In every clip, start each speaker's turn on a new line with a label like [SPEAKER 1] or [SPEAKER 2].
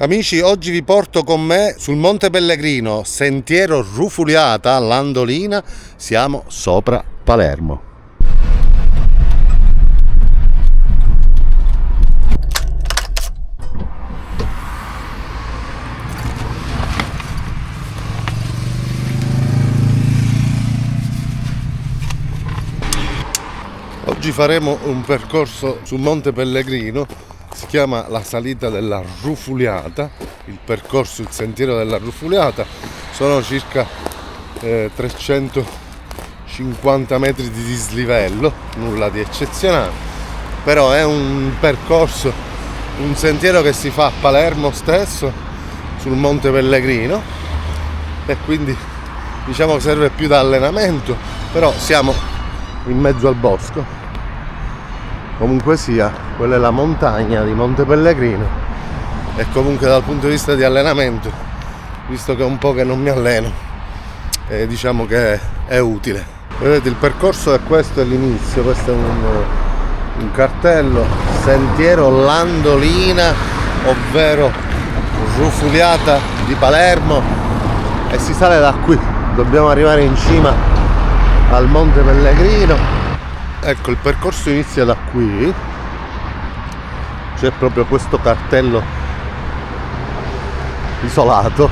[SPEAKER 1] Amici, oggi vi porto con me sul Monte Pellegrino, sentiero Rufuliata, Landolina, siamo sopra Palermo. Oggi faremo un percorso sul Monte Pellegrino. Si chiama la salita della Rufuliata, il sentiero della Rufuliata, sono circa 350 metri di dislivello, nulla di eccezionale, però è un percorso, un sentiero che si fa a Palermo stesso, sul Monte Pellegrino, e quindi diciamo che serve più da allenamento, però siamo in mezzo al bosco. Comunque sia, quella è la montagna di Monte Pellegrino e comunque dal punto di vista di allenamento, visto che è un po' che non mi alleno, diciamo che è utile. Vedete, il percorso è questo, è l'inizio, questo è un cartello, sentiero Landolina, ovvero Rufuliata di Palermo, e si sale da qui, dobbiamo arrivare in cima al Monte Pellegrino. Ecco, il percorso inizia da qui, c'è proprio questo cartello isolato,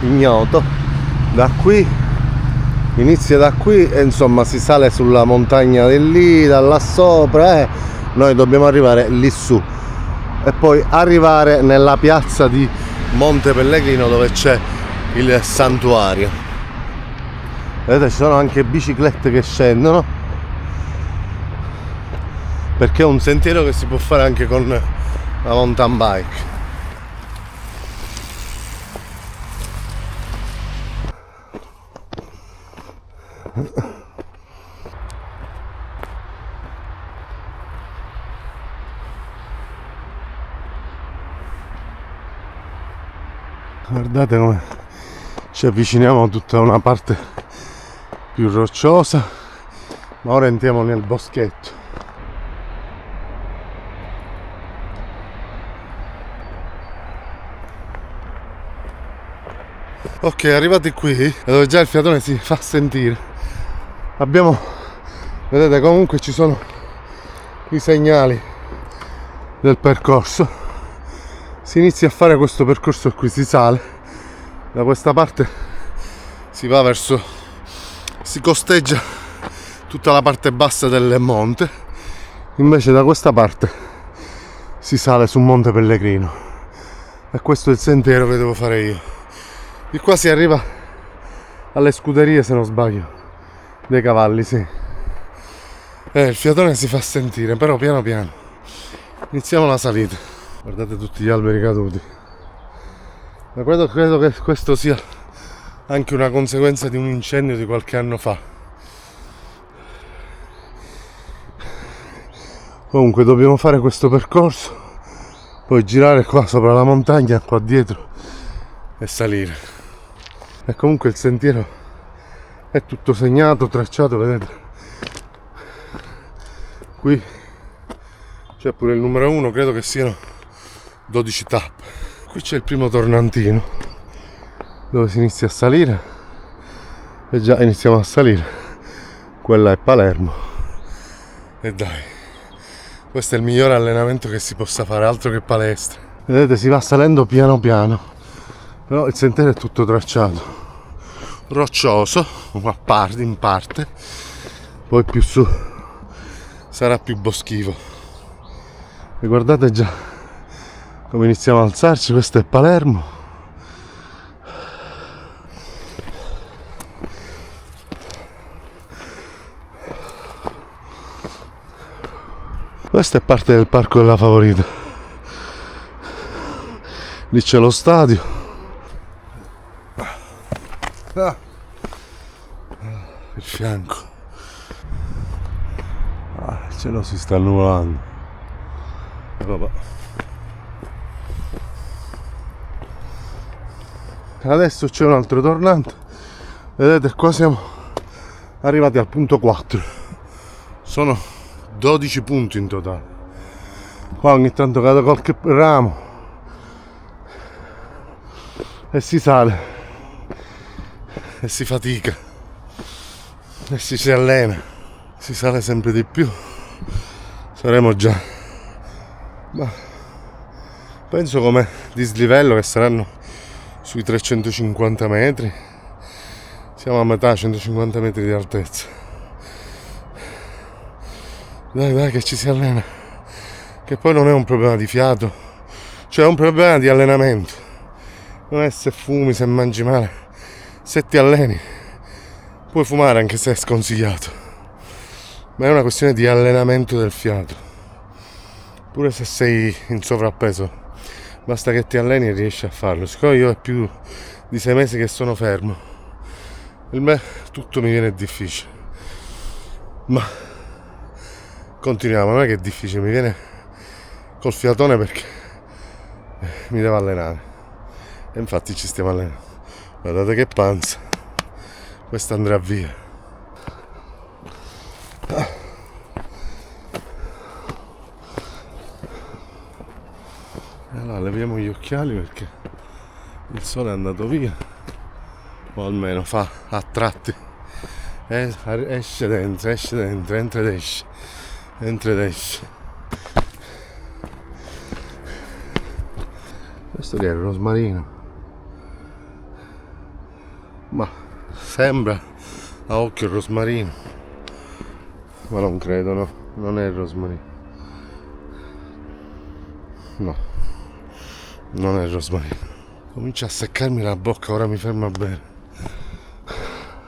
[SPEAKER 1] ignoto, da qui, inizia da qui e insomma si sale sulla montagna di lì, da là sopra, noi dobbiamo arrivare lì su e poi arrivare nella piazza di Monte Pellegrino dove c'è il santuario. Vedete, ci sono anche biciclette che scendono, perché è un sentiero che si può fare anche con la mountain bike. Guardate come ci avviciniamo a tutta una parte più rocciosa, ma ora entriamo nel boschetto. Ok, arrivati qui, dove già il fiatone si fa sentire, vedete, comunque ci sono i segnali del percorso. Si inizia a fare questo percorso qui, si sale da questa parte, si va si costeggia tutta la parte bassa del monte, invece da questa parte si sale sul Monte Pellegrino, e questo è il sentiero che devo fare io. Di qua si arriva alle scuderie, se non sbaglio, dei cavalli, sì. Il fiatone si fa sentire, però piano piano. Iniziamo la salita. Guardate tutti gli alberi caduti. Ma credo che questo sia anche una conseguenza di un incendio di qualche anno fa. Comunque dobbiamo fare questo percorso, poi girare qua sopra la montagna, qua dietro, e salire. E comunque il sentiero è tutto segnato, tracciato, vedete, qui c'è pure il numero 1, credo che siano 12 tappe. Qui c'è il primo tornantino dove si inizia a salire, e già iniziamo a salire, quella è Palermo, e dai, questo è il migliore allenamento che si possa fare, altro che palestra. Vedete, si va salendo piano piano, però il sentiero è tutto tracciato, roccioso in parte, poi più su sarà più boschivo. E guardate già come iniziamo ad alzarci, questo è Palermo. Questa è parte del Parco della Favorita, lì c'è lo stadio. Il fianco, il cielo si sta annuvolando. Adesso c'è un altro tornante, vedete, qua siamo arrivati al punto 4, sono 12 punti in totale. Qua ogni tanto cade qualche ramo, e si sale e si fatica e si allena, si sale sempre di più. Saremo già, ma penso come dislivello che saranno sui 350 metri, siamo a metà, 150 metri di altezza. Dai che ci si allena, che poi non è un problema di fiato, cioè è un problema di allenamento. Non è se fumi, se mangi male, se ti alleni puoi fumare anche se è sconsigliato, ma è una questione di allenamento del fiato. Pure se sei in sovrappeso basta che ti alleni e riesci a farlo. Siccome io è più di 6 mesi che sono fermo, per me tutto mi viene difficile, ma continuiamo. Non è che è difficile, mi viene col fiatone perché mi devo allenare e infatti ci stiamo allenando. Guardate che panza, questa andrà via. Allora leviamo gli occhiali perché il sole è andato via, o almeno fa a tratti, esce dentro, entra ed esce. Questo lì è il rosmarino, ma sembra a occhio il rosmarino, ma non credo, no, non è il rosmarino, no, non è il rosmarino. Comincia a seccarmi la bocca, ora mi fermo a bere.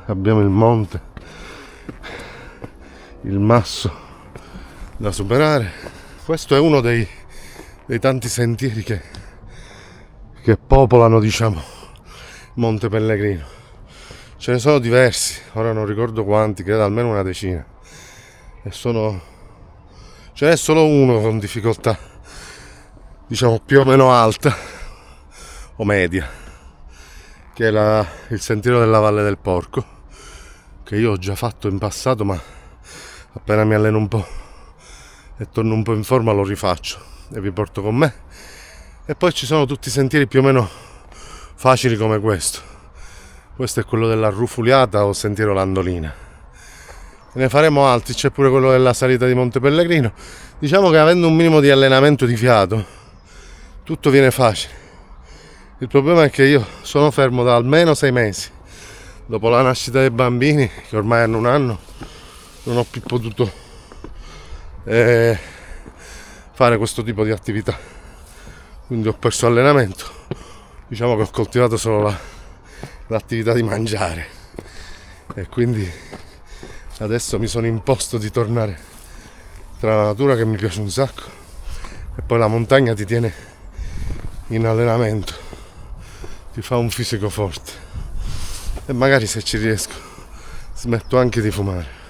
[SPEAKER 1] Abbiamo il monte, il masso da superare. Questo è uno dei tanti sentieri che popolano, diciamo, Monte Pellegrino. Ce ne sono diversi, ora non ricordo quanti, credo almeno una decina. E ce n'è solo uno con difficoltà, diciamo, più o meno alta o media, che è il sentiero della Valle del Porco, che io ho già fatto in passato, ma appena mi alleno un po' e torno un po' in forma lo rifaccio e vi porto con me. E poi ci sono tutti i sentieri più o meno facili come questo. Questo è quello della Rufuliata o sentiero Landolina. Ne faremo altri, c'è pure quello della salita di Monte Pellegrino. Diciamo che avendo un minimo di allenamento di fiato tutto viene facile. Il problema è che io sono fermo da almeno 6 mesi. Dopo la nascita dei bambini, che ormai hanno un anno, non ho più potuto fare questo tipo di attività. Quindi ho perso allenamento. Diciamo che ho coltivato solo l'attività di mangiare. E quindi adesso mi sono imposto di tornare tra la natura, che mi piace un sacco, e poi la montagna ti tiene in allenamento, ti fa un fisico forte, e magari se ci riesco smetto anche di fumare.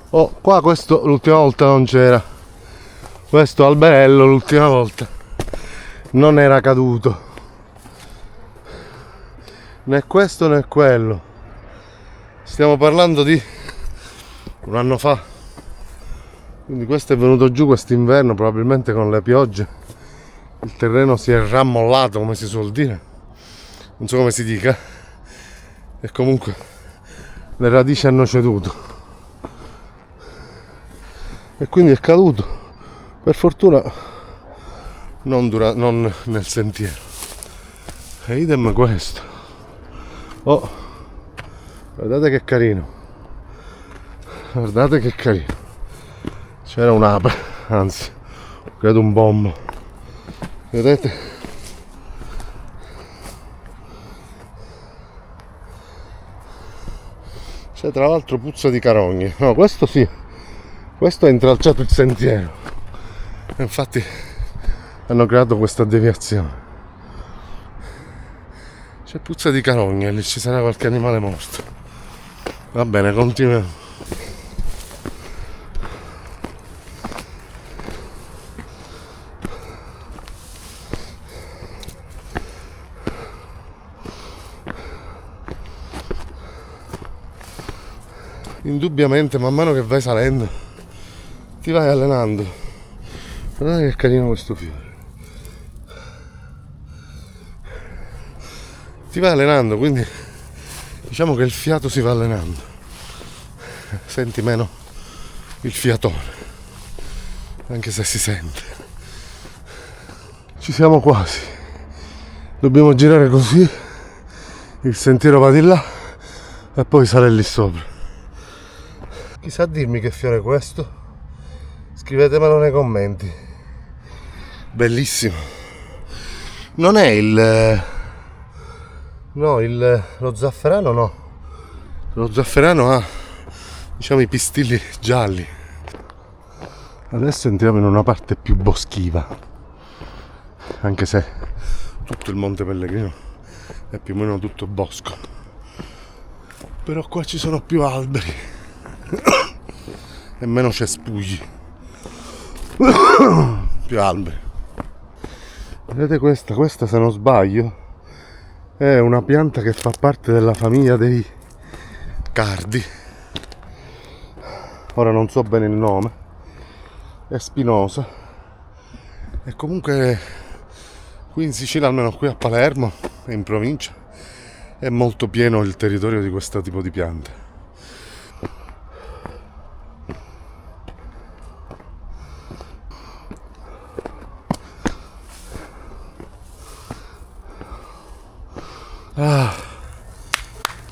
[SPEAKER 1] Qua questo l'ultima volta non c'era, questo alberello l'ultima volta non era caduto, né questo né quello. Stiamo parlando di un anno fa, quindi questo è venuto giù quest'inverno, probabilmente con le piogge il terreno si è rammollato, come si suol dire, non so come si dica, e comunque le radici hanno ceduto e quindi è caduto. Per fortuna non nel sentiero. E idem questo. Guardate che carino. Guardate che carino. C'era un'ape, anzi, credo un bombo. Vedete? C'è tra l'altro puzza di carogne. No, questo sì. Questo ha intralciato il sentiero. Infatti hanno creato questa deviazione. C'è puzza di carogne, lì ci sarà qualche animale morto. Va bene, continuiamo. Indubbiamente man mano che vai salendo ti vai allenando. Guardate che carino questo fiore. ti vai allenando, quindi diciamo che il fiato si va allenando, senti meno il fiatone, anche se si sente. Ci siamo quasi, dobbiamo girare così, il sentiero va di là e poi sale lì sopra. Chissà dirmi che fiore è questo? Scrivetemelo nei commenti. Bellissimo. Non è lo zafferano, no. Lo zafferano ha, diciamo, i pistilli gialli. Adesso entriamo in una parte più boschiva, anche se tutto il Monte Pellegrino è più o meno tutto bosco, però qua ci sono più alberi e meno cespugli. Più alberi. Vedete questa se non sbaglio è una pianta che fa parte della famiglia dei cardi. Ora non so bene il nome, è spinosa e comunque qui in Sicilia, almeno qui a Palermo e in provincia, è molto pieno il territorio di questo tipo di piante.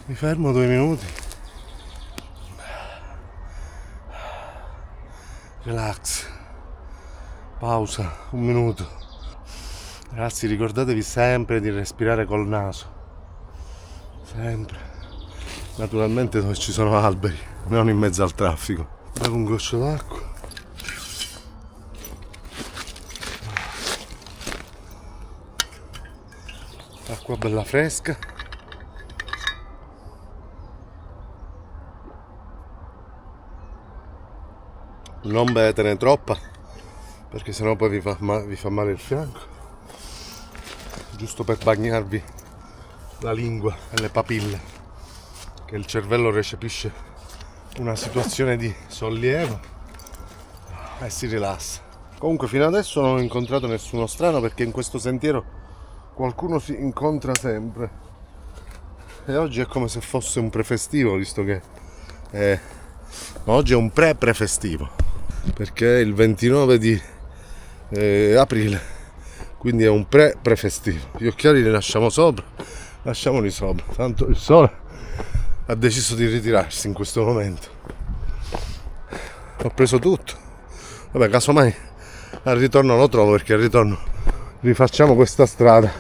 [SPEAKER 1] Mi fermo 2 minuti. Relax. Pausa, 1 minuto. Ragazzi, ricordatevi sempre di respirare col naso. Sempre. Naturalmente dove ci sono alberi, non in mezzo al traffico. Bevo un goccio d'acqua. Acqua bella fresca. Non bevetene troppa, perché sennò poi vi fa male il fianco. Giusto per bagnarvi la lingua e le papille, che il cervello recepisce una situazione di sollievo e si rilassa. Comunque fino adesso non ho incontrato nessuno strano, perché in questo sentiero qualcuno si incontra sempre e oggi è come se fosse un prefestivo, visto che oggi è un pre-prefestivo, perché è il 29 di aprile, quindi è un pre-prefestivo. Gli occhiali li lasciamo sopra, lasciamoli sopra, tanto il sole ha deciso di ritirarsi in questo momento. Ho preso tutto, vabbè, casomai al ritorno lo trovo, perché al ritorno rifacciamo questa strada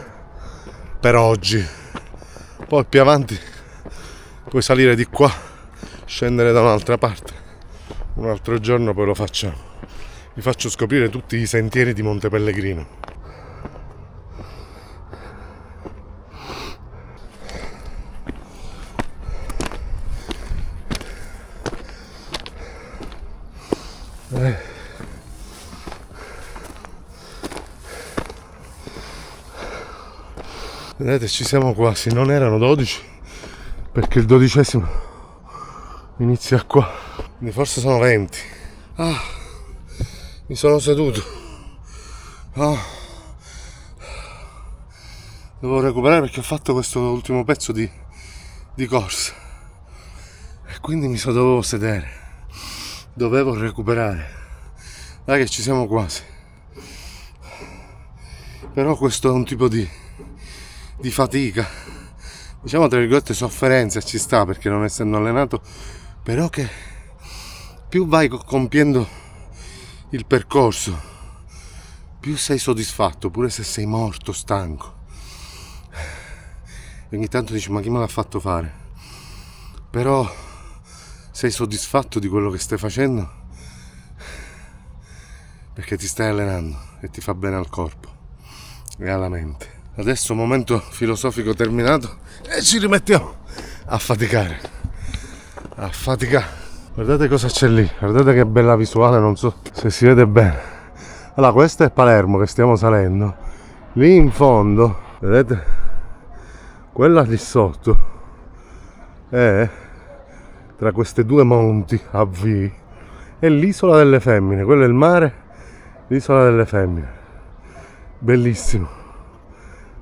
[SPEAKER 1] per oggi, poi più avanti puoi salire di qua, scendere da un'altra parte, un altro giorno poi lo facciamo, vi faccio scoprire tutti i sentieri di Monte Pellegrino. Vedete, ci siamo quasi, non erano 12, perché il 12° inizia qua, quindi forse sono 20. Mi sono seduto. Devo recuperare, perché ho fatto questo ultimo pezzo di corsa e quindi dovevo sedere, dovevo recuperare. Dai che ci siamo quasi. Però questo è un tipo di fatica, diciamo tra virgolette sofferenza, ci sta, perché non essendo allenato, però che più vai compiendo il percorso, più sei soddisfatto, pure se sei morto, stanco. E ogni tanto dici: ma chi me l'ha fatto fare? Però sei soddisfatto di quello che stai facendo, perché ti stai allenando e ti fa bene al corpo e alla mente. Adesso momento filosofico terminato e ci rimettiamo a faticare. Guardate cosa c'è lì, guardate che bella visuale, non so se si vede bene. Allora, questo è Palermo che stiamo salendo. Lì in fondo, vedete, quella lì sotto è, tra queste due monti a V, è l'isola delle femmine. Quello è il mare, l'isola delle femmine. Bellissimo,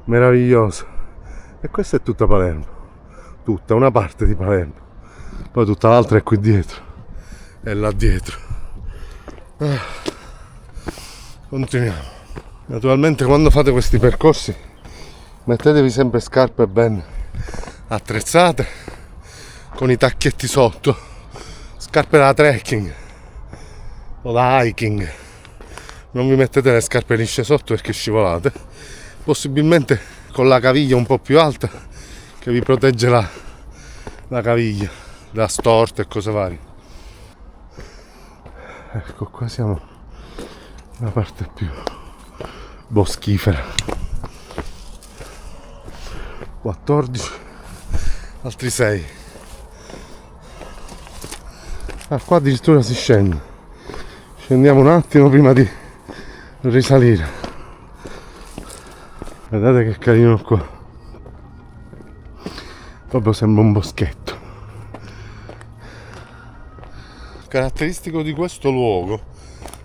[SPEAKER 1] meraviglioso. E questa è tutta Palermo, tutta una parte di Palermo, poi tutta l'altra è qui dietro e là dietro. Continuiamo. Naturalmente quando fate questi percorsi mettetevi sempre scarpe ben attrezzate, con i tacchetti sotto, scarpe da trekking o da hiking. Non vi mettete le scarpe lisce sotto perché scivolate, possibilmente con la caviglia un po' più alta che vi protegge la caviglia da storte e cose varie. Ecco, qua siamo nella parte più boschifera. 14, altri 6. Qua addirittura si scende. Scendiamo un attimo prima di risalire. Guardate che carino qua. Proprio sembra un boschetto. Il caratteristico di questo luogo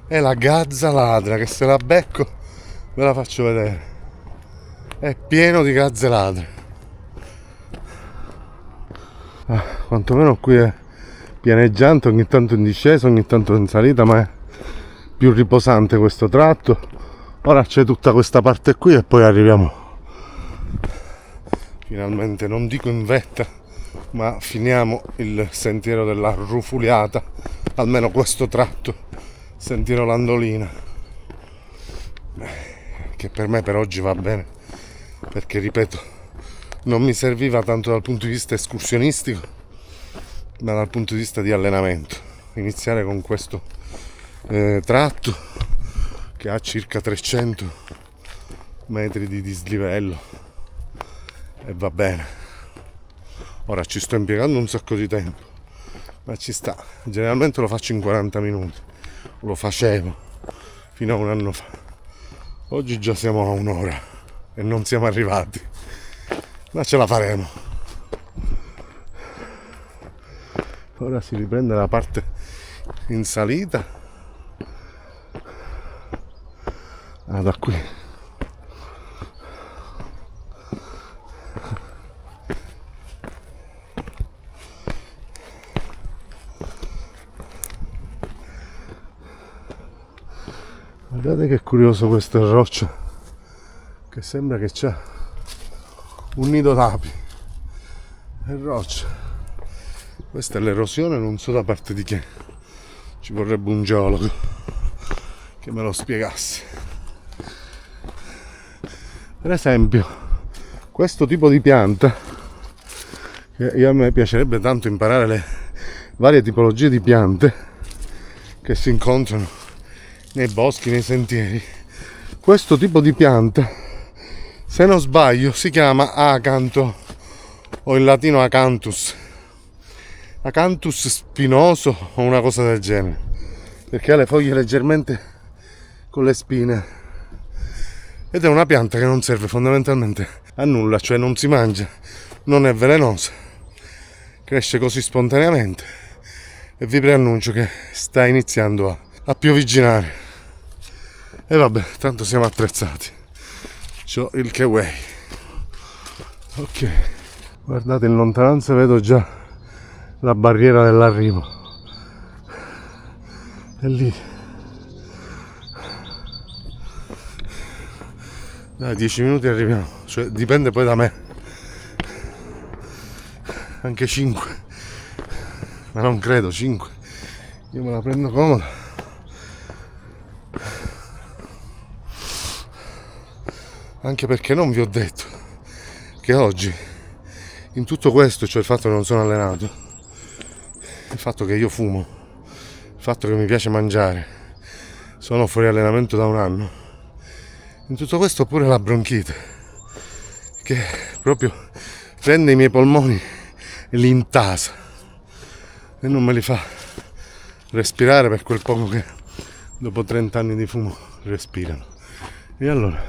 [SPEAKER 1] è la gazza ladra, che se la becco ve la faccio vedere. È pieno di gazze ladre. Quantomeno qui è pianeggiante, ogni tanto in discesa, ogni tanto in salita, ma è più riposante questo tratto. Ora c'è tutta questa parte qui e poi arriviamo finalmente, non dico in vetta, ma finiamo il sentiero della Rufuliata, almeno questo tratto, sentiero Landolina, che per me per oggi va bene, perché ripeto, non mi serviva tanto dal punto di vista escursionistico, ma dal punto di vista di allenamento. Iniziare con questo tratto che ha circa 300 metri di dislivello e va bene. Ora ci sto impiegando un sacco di tempo, ma ci sta. Generalmente lo faccio in 40 minuti, lo facevo fino a un anno fa. Oggi già siamo a un'ora e non siamo arrivati, ma ce la faremo. Ora si riprende la parte in salita. Da qui guardate che curioso questo roccia, che sembra che c'è un nido d'api. È roccia. Questa è l'erosione, non so da parte di chi. Ci vorrebbe un geologo che me lo spiegasse. Per esempio, questo tipo di pianta, che a me piacerebbe tanto imparare le varie tipologie di piante che si incontrano nei boschi, nei sentieri. Questo tipo di pianta, se non sbaglio, si chiama acanto, o in latino acanthus spinoso o una cosa del genere, perché ha le foglie leggermente con le spine. Ed è una pianta che non serve fondamentalmente a nulla, cioè non si mangia, non è velenosa, cresce così spontaneamente e vi preannuncio che sta iniziando a piovigginare. E vabbè, tanto siamo attrezzati. C'ho il Kiwi. Ok, guardate, in lontananza vedo già la barriera dell'arrivo. È lì. Dai, 10 minuti arriviamo, cioè dipende poi da me, anche 5, ma non credo 5, io me la prendo comoda. Anche perché non vi ho detto che oggi, in tutto questo, cioè il fatto che non sono allenato, il fatto che io fumo, il fatto che mi piace mangiare, sono fuori allenamento da un anno, in tutto questo ho pure la bronchite, che proprio prende i miei polmoni e li intasa e non me li fa respirare per quel poco che dopo 30 anni di fumo respirano. E allora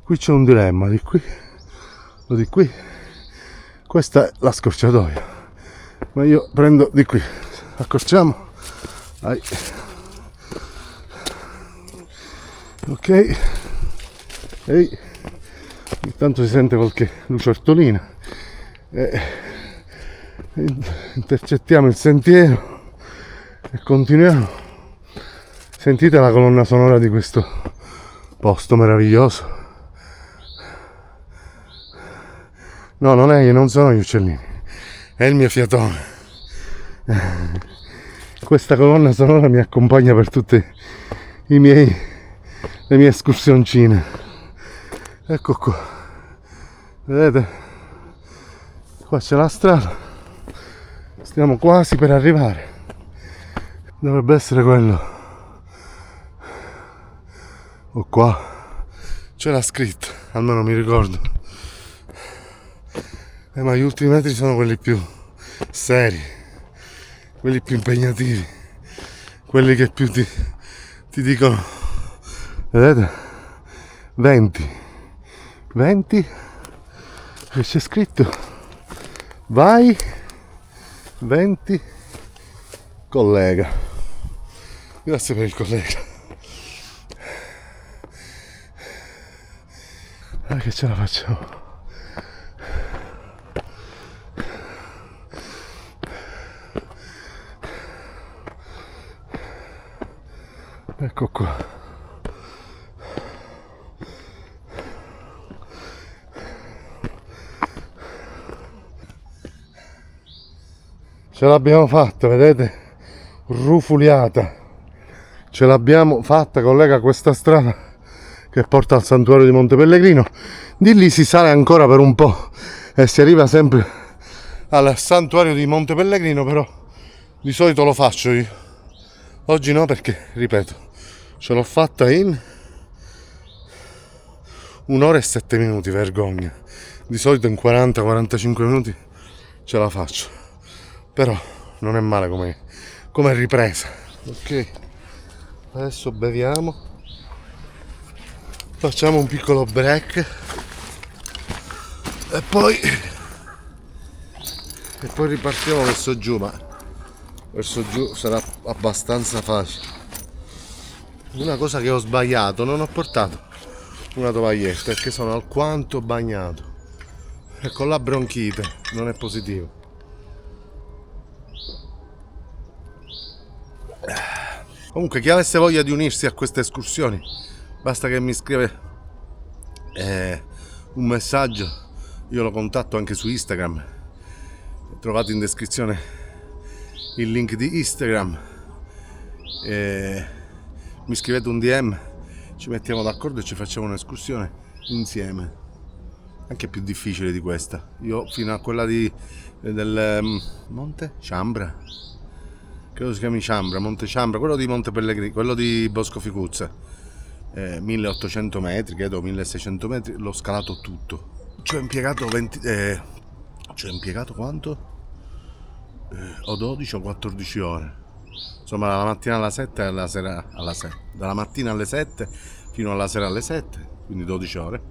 [SPEAKER 1] qui c'è un dilemma, di qui o di qui. Questa è la scorciatoia, ma io prendo di qui. Accorciamo. Vai. Ok. Ehi, intanto si sente qualche lucertolina. Intercettiamo il sentiero e continuiamo. Sentite la colonna sonora di questo posto meraviglioso. No, non sono gli uccellini, è il mio fiatone. Questa colonna sonora mi accompagna per tutte le mie escursioncine. Ecco qua, vedete? Qua c'è la strada, stiamo quasi per arrivare. Dovrebbe essere quello. O qua c'era scritto, almeno mi ricordo. Ma gli ultimi metri sono quelli più seri, quelli più impegnativi, quelli che più ti dicono, vedete? 20 che c'è scritto vai 20 collega. Grazie per il collega. Che ce la facciamo. Ecco qua. Ce l'abbiamo fatta, vedete? Rufuliata. Ce l'abbiamo fatta, collega, questa strada che porta al santuario di Monte Pellegrino. Di lì si sale ancora per un po' e si arriva sempre al santuario di Monte Pellegrino, però di solito lo faccio io. Oggi no, perché, ripeto, ce l'ho fatta in 1 ora e 7 minuti, vergogna. Di solito in 40-45 minuti ce la faccio. Però non è male come ripresa. Ok, adesso beviamo, facciamo un piccolo break e poi ripartiamo verso giù, ma verso giù sarà abbastanza facile. Una cosa che ho sbagliato, non ho portato una tovaglietta perché sono alquanto bagnato e con la bronchite non è positivo. Comunque, chi avesse voglia di unirsi a queste escursioni, basta che mi scrive un messaggio, io lo contatto anche su Instagram. Trovate in descrizione il link di Instagram. Mi scrivete un DM, ci mettiamo d'accordo e ci facciamo un'escursione insieme. Anche più difficile di questa. Io fino a quella del Monte Ciambra. Credo si chiami Ciambra, Monte Ciambra, quello di Monte Pellegrino, quello di Bosco Ficuzza, 1800 metri, credo 1600 metri, l'ho scalato tutto. Ci ho impiegato quanto? O 12 o 14 ore. Insomma, dalla mattina alla 7 e alla sera alla 6. Dalla mattina alle 7 fino alla sera alle 7, quindi 12 ore.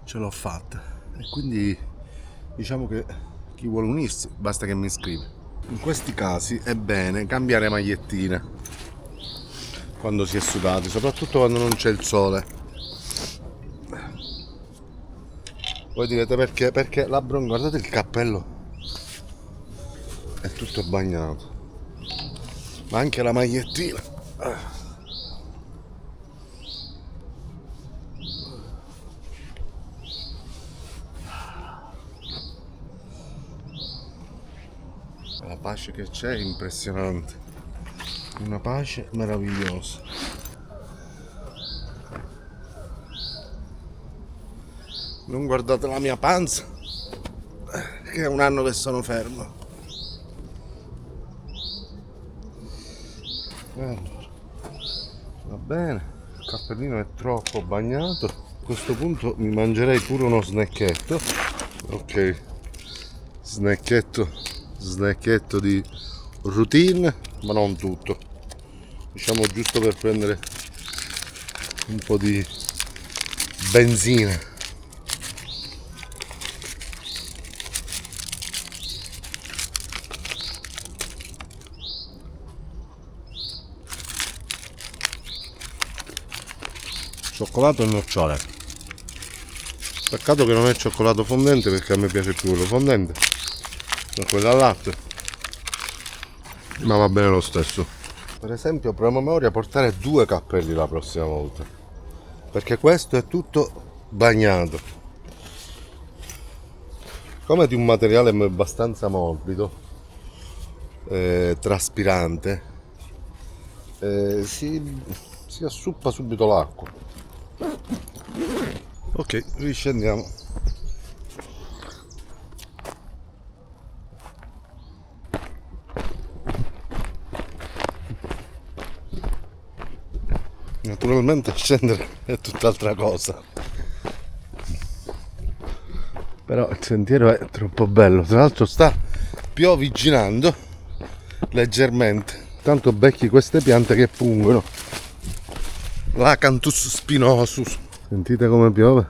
[SPEAKER 1] Ce l'ho fatta. E quindi diciamo che chi vuole unirsi basta che mi scrive. In questi casi è bene cambiare magliettina quando si è sudati, soprattutto quando non c'è il sole. Voi direte perché? Perché la bronca, guardate il cappello, è tutto bagnato, ma anche la magliettina. La pace che c'è è impressionante, una pace meravigliosa. Non guardate la mia panza, che è 1 anno che sono fermo. Allora, va bene, il cappellino è troppo bagnato. A questo punto mi mangerei pure uno snacchetto. Ok, snacchetto di routine, ma non tutto, diciamo giusto per prendere un po' di benzina. cioccolato e nocciole. Peccato che non è cioccolato fondente, perché a me piace più quello fondente da quello al latte, ma va bene lo stesso. Per esempio, promemoria portare 2 cappelli la prossima volta, perché questo è tutto bagnato, come di un materiale abbastanza morbido, traspirante, si assuppa subito l'acqua. Ok, riscendiamo. Naturalmente scendere è tutt'altra cosa, però il sentiero è troppo bello. Tra l'altro sta piovigginando leggermente, tanto becchi queste piante che pungono, l'Acanthus spinosus. Sentite come piove?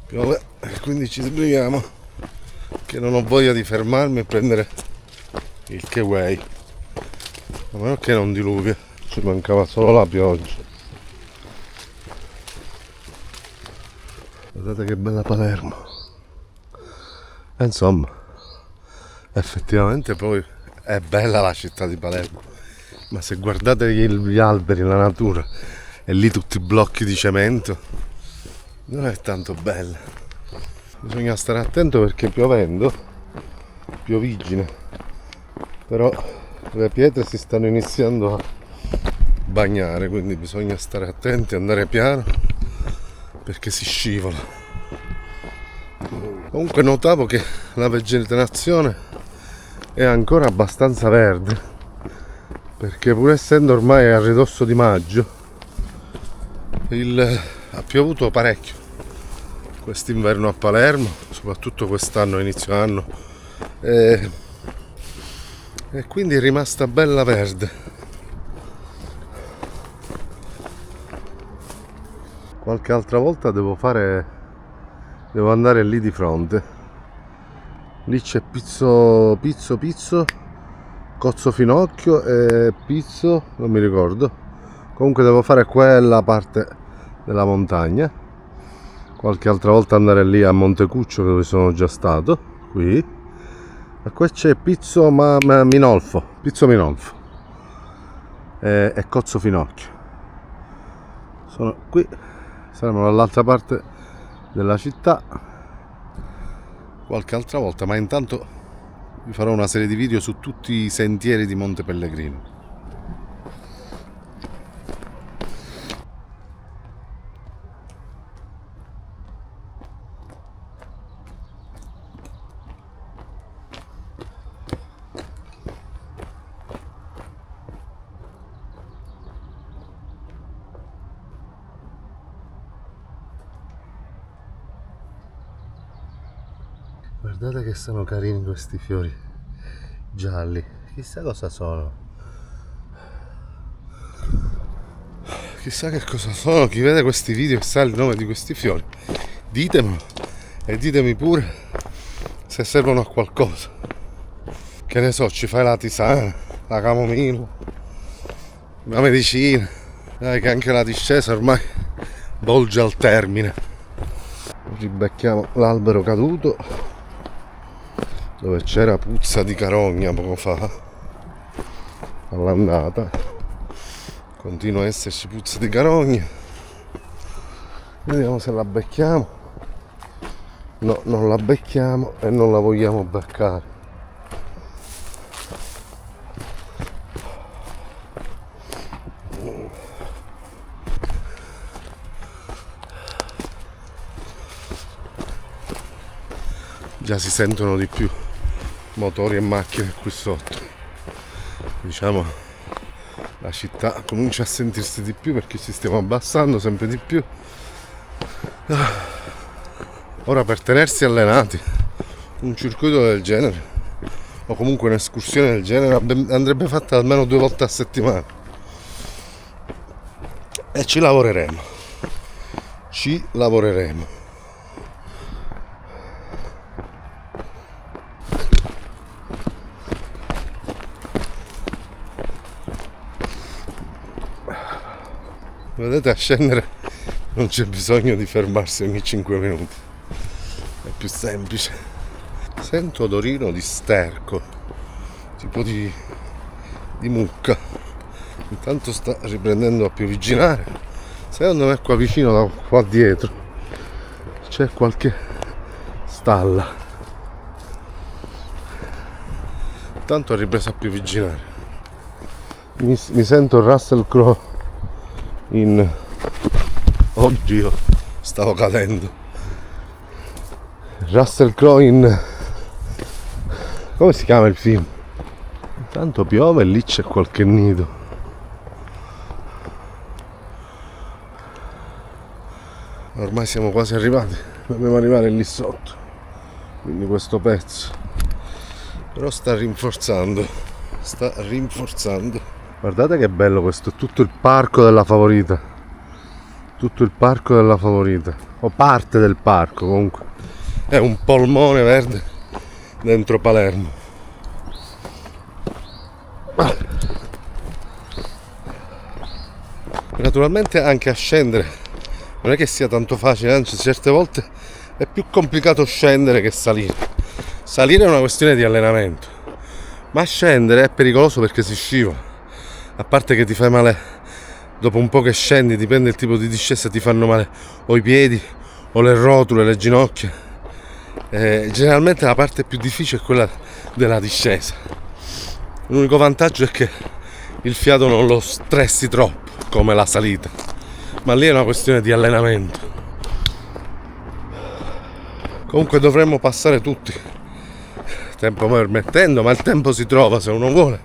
[SPEAKER 1] Piove e quindi ci sbrighiamo, che non ho voglia di fermarmi e prendere il K-Way, a meno che non diluvia. Ci mancava solo la pioggia. Guardate che bella Palermo. E insomma, effettivamente poi è bella la città di Palermo, ma se guardate gli alberi, la natura, e lì tutti i blocchi di cemento, non è tanto bella. Bisogna stare attento perché piovendo, piovigine, però le pietre si stanno iniziando a bagnare, quindi bisogna stare attenti, andare piano, perché si scivola. Comunque notavo che la vegetazione è ancora abbastanza verde, perché pur essendo ormai a ridosso di maggio, ha piovuto parecchio quest'inverno a Palermo, soprattutto quest'anno, inizio anno, e quindi è rimasta bella verde. Qualche altra volta devo andare lì di fronte. Lì c'è Pizzo, Cozzo Finocchio e Pizzo, non mi ricordo. Comunque devo fare quella parte della montagna. Qualche altra volta andare lì a Montecuccio, dove sono già stato, qui. E qua c'è Pizzo Minolfo e Cozzo Finocchio. Sono qui, saremo dall'altra parte della città qualche altra volta, ma intanto vi farò una serie di video su tutti i sentieri di Monte Pellegrino. Guardate che sono carini questi fiori gialli, chissà cosa sono. Chissà che cosa sono. Chi vede questi video e sa il nome di questi fiori, ditemelo, e ditemi pure se servono a qualcosa. Che ne so, ci fai la tisana, la camomilla, la medicina. Dai, che anche la discesa ormai volge al termine. Ribecchiamo l'albero caduto, dove c'era puzza di carogna poco fa, all'andata. Continua a esserci puzza di carogna. Vediamo se la becchiamo. No, non la becchiamo e non la vogliamo beccare. Già si sentono di più motori e macchine qui sotto. Diciamo, la città comincia a sentirsi di più perché ci stiamo abbassando sempre di più. Ora, per tenersi allenati, un circuito del genere, o comunque un'escursione del genere, andrebbe fatta almeno 2 volte a settimana. E ci lavoreremo. Vedete, a scendere non c'è bisogno di fermarsi ogni 5 minuti, è più semplice. Sento odorino di sterco, tipo di mucca. Intanto sta riprendendo a piovigginare. Secondo me qua vicino, da qua dietro, c'è qualche stalla. Intanto ha ripreso a piovigginare. Mi sento il Russell Crowe in... Oddio, stavo cadendo. Russell Crowe in... come si chiama il film? Intanto piove e lì c'è qualche nido. Ormai siamo quasi arrivati, dobbiamo arrivare lì sotto, quindi questo pezzo. Però sta rinforzando. Guardate che bello questo, tutto il parco della Favorita. Tutto il parco della Favorita, o parte del parco comunque. È un polmone verde dentro Palermo. Naturalmente anche a scendere non è che sia tanto facile, anzi certe volte è più complicato scendere che salire. Salire è una questione di allenamento, ma scendere è pericoloso perché si scivola. A parte che ti fai male dopo un po' che scendi, dipende dal tipo di discesa, ti fanno male o i piedi o le rotule, le ginocchia. Generalmente la parte più difficile è quella della discesa. L'unico vantaggio è che il fiato non lo stressi troppo come la salita, ma lì è una questione di allenamento. Comunque dovremmo passare tutti, tempo permettendo, ma il tempo si trova se uno vuole.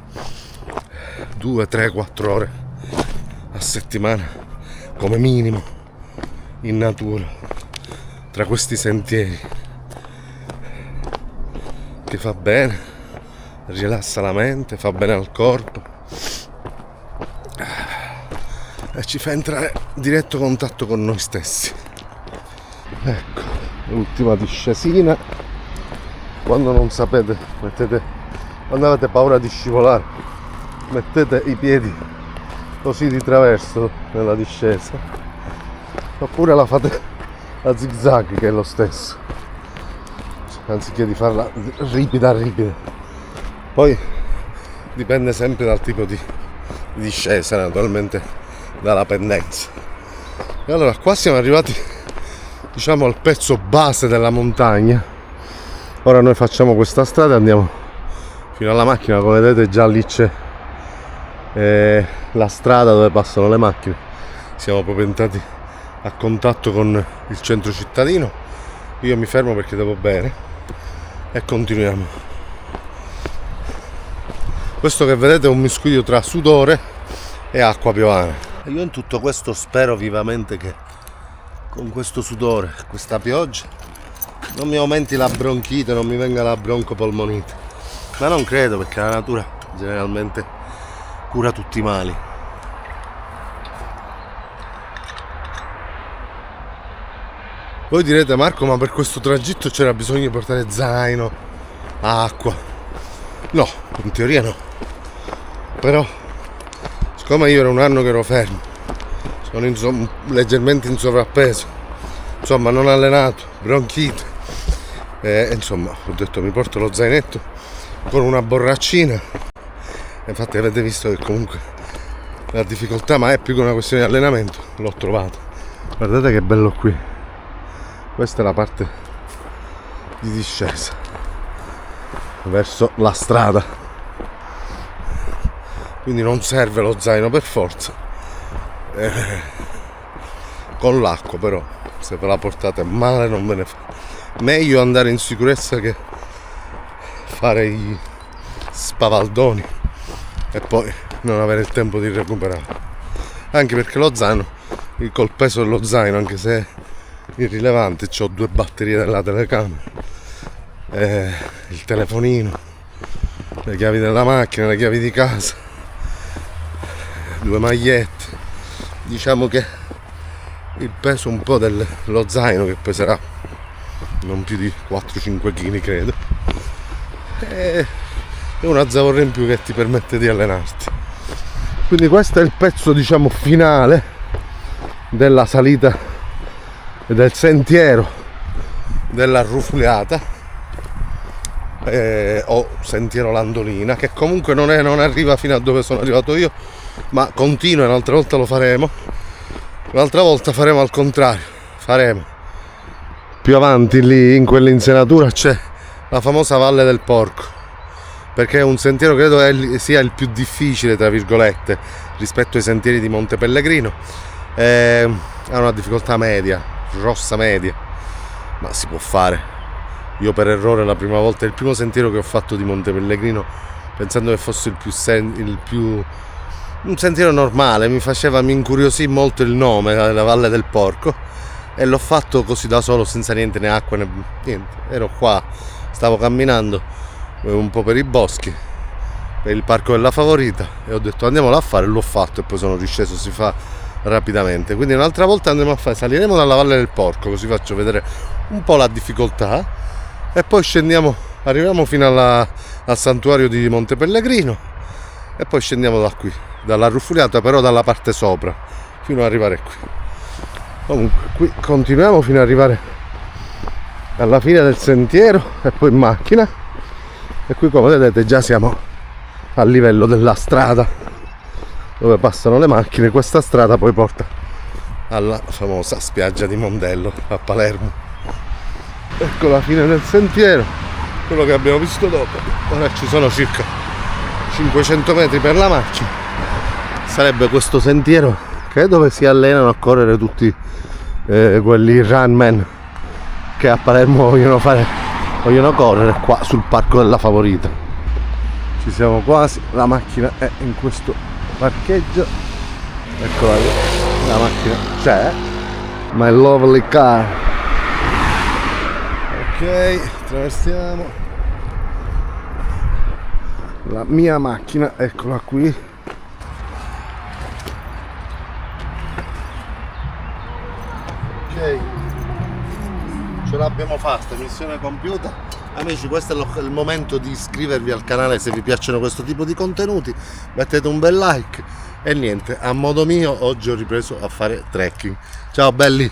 [SPEAKER 1] 2, 3, 4 ore a settimana come minimo in natura, tra questi sentieri, che fa bene, rilassa la mente, fa bene al corpo e ci fa entrare in diretto contatto con noi stessi. Ecco, l'ultima discesina. Quando non sapete, quando avete paura di scivolare, mettete i piedi così di traverso nella discesa, oppure la fate a zigzag, che è lo stesso, anziché di farla ripida. Poi dipende sempre dal tipo di discesa, naturalmente dalla pendenza. E allora qua siamo arrivati, diciamo, al pezzo base della montagna. Ora noi facciamo questa strada e andiamo fino alla macchina. Come vedete già lì c'è la strada dove passano le macchine. Siamo proprio entrati a contatto con il centro cittadino. Io mi fermo perché devo bere e continuiamo. Questo che vedete è un miscuglio tra sudore e acqua piovana. Io in tutto questo spero vivamente che con questo sudore, questa pioggia, non mi aumenti la bronchite, non mi venga la broncopolmonite. Ma non credo, perché la natura generalmente cura tutti i mali. Voi direte: Marco, ma per questo tragitto c'era bisogno di portare zaino, acqua? No, in teoria no. Però siccome io era un anno che ero fermo, sono leggermente in sovrappeso, insomma non allenato, bronchite, insomma ho detto mi porto lo zainetto con una borraccina. Infatti avete visto che comunque la difficoltà, ma è più che una questione di allenamento, l'ho trovato. Guardate che bello qui, questa è la parte di discesa verso la strada, quindi non serve lo zaino per forza, con l'acqua però se ve la portate male non ve ne fa. Meglio andare in sicurezza che fare i spavaldoni e poi non avere il tempo di recuperare, anche perché lo zaino, col peso dello zaino, anche se è irrilevante, ho 2 batterie della telecamera, il telefonino, le chiavi della macchina, le chiavi di casa, 2 magliette. Diciamo che il peso un po' dello zaino, che peserà non più di 4-5 kg credo, è una zavorra in più che ti permette di allenarti. Quindi questo è il pezzo, diciamo, finale della salita e del sentiero della Arrufuliata o sentiero Landolina, che comunque non arriva fino a dove sono arrivato io, ma continua. Un'altra volta lo faremo, un'altra volta faremo al contrario, faremo più avanti lì in quell'insenatura c'è la famosa Valle del Porco, perché è un sentiero, credo sia il più difficile tra virgolette rispetto ai sentieri di Monte Pellegrino, ha una difficoltà media, grossa media, ma si può fare. Io per errore la prima volta, il primo sentiero che ho fatto di Monte Pellegrino, pensando che fosse un sentiero normale, mi incuriosì molto il nome, la Valle del Porco, e l'ho fatto così da solo, senza niente, né acqua né niente. Ero qua, stavo camminando un po' per i boschi, per il Parco della Favorita, e ho detto andiamolo a fare, e l'ho fatto, e poi sono risceso, si fa rapidamente. Quindi un'altra volta saliremo dalla Valle del Porco, così faccio vedere un po' la difficoltà, e poi arriviamo fino al santuario di Monte Pellegrino, e poi scendiamo da qui, dalla Arrufuliata, però dalla parte sopra, fino ad arrivare qui. Comunque qui continuiamo fino ad arrivare alla fine del sentiero e poi in macchina, e qui come vedete già siamo a livello della strada dove passano le macchine. Questa strada poi porta alla famosa spiaggia di Mondello a Palermo. Ecco la fine del sentiero, quello che abbiamo visto dopo. Ora ci sono circa 500 metri per la marcia. Sarebbe questo sentiero che è dove si allenano a correre tutti quelli runman che a Palermo vogliono correre, qua sul Parco della Favorita. Ci siamo quasi, la macchina è in questo parcheggio, eccola lì, la macchina c'è, my lovely car. Ok, attraversiamo la mia macchina, eccola qui. Ok, ce l'abbiamo fatta, missione compiuta. Amici, questo è il momento di iscrivervi al canale se vi piacciono questo tipo di contenuti, mettete un bel like, e niente, a modo mio oggi ho ripreso a fare trekking. Ciao belli!